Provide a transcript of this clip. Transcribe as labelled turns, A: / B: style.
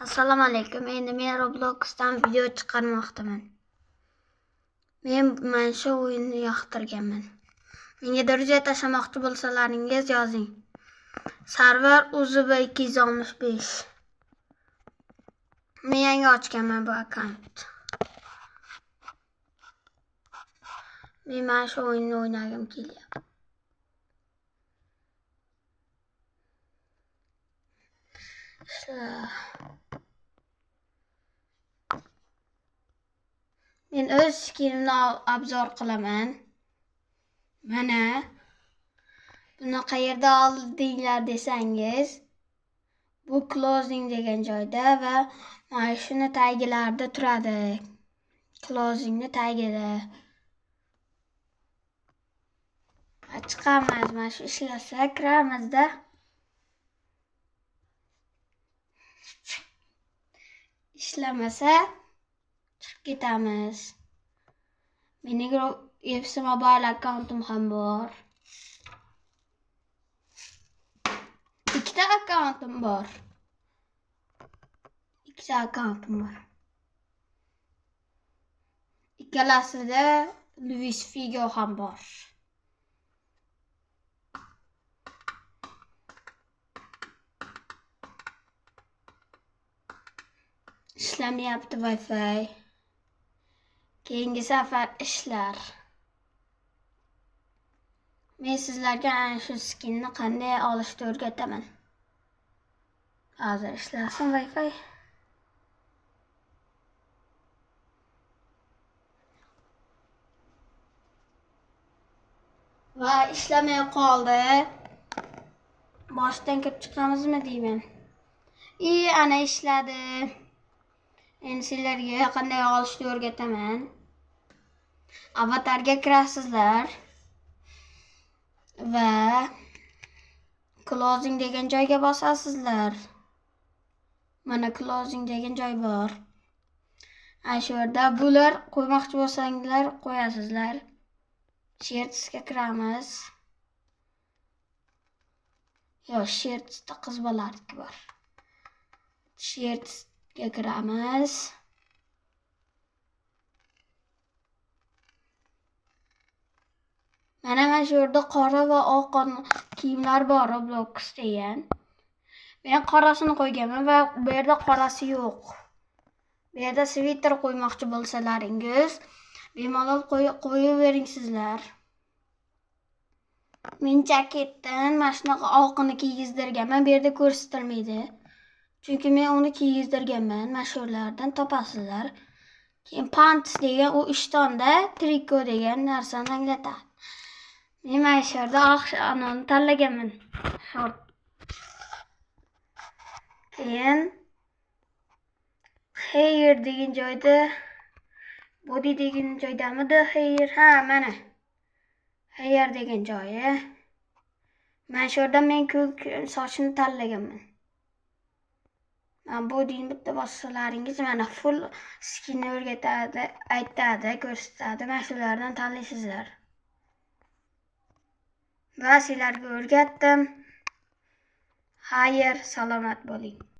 A: Assalomu alaykum. Endi men Robloxdan video chiqarmoqdaman. Men mana shu o'yinni yoqtirganman. Menga daraja tashlamoqchi bo'lsalaringiz yozing. Server uzb265. Men yangi ochganman bu akkaunt. Men mana shu o'yinni o'ynagim kelyapti. Men o'z skinimni obzor qilaman. Mana buni qayerda oldinglar desangiz, bu closing degan joyda va mana shuni tagilarda turadi. Closingni tagida. Chiqamiz, mana shu ishlasa kiramizda. Ishlamasa chiqib ketamiz. Mening FC Mobile akkauntim ham bor. Ikkita akkauntim bor. Ikkalasida Luis Figo ham bor. Ishlamayapti Wi-Fi. Keyingi safar ishlar. Men sizlarga ana shu skinni qanday olishni o'rgataman. Hozir ishlasin Wi-Fi. Va ishlamay qoldi. Boshdan kirib chiqamizmi deyman. Ana ishladi. Endi sizlarga qanday olishni o'rgataman. Avatarga kirasizlar va closing degan joyga bosasizlar. Mana closing degan joy bor. Ana shu yerda bular qo'ymoqchi bo'lsanglar qo'yasizlar. Shirtsga kiramiz. Shirtsda qiz bolalarniki bor. Shirtsga kiramiz. Mana shu yerda qora va oq kiyimlar bor, Roblox degan. Men qorasini qo'yganman va bu yerda qorasi yo'q. Bu yerda sviter qo'ymoqchi bo'lsalaringiz, bemalol qo'yavering sizlar. Men jaketdan mana shunaqa oqini kiygizdirganman. Bu yerda ko'rsatilmaydi. Chunki men uni kiygizdirganman. Mana shulardan topasizlar. Keyin pants degan u ishtonda triko degan narsani anglatadi. Men mana shu yerda oq anoni tanlaganman. Short. Keyin hair degan joyda, body degan joydamidi hair? Ha, mana. Hair degan joyi. Mana shu yerda men ko'k sochni tanlaganman. Men bodyni bitta bossalaringiz mana full skinni o'rgatadi, aytadi, ko'rsatadi. Mana shulardan tanlaysizlar. Va sizlarga o'rgatdim. Xayr, salomat bo'ling.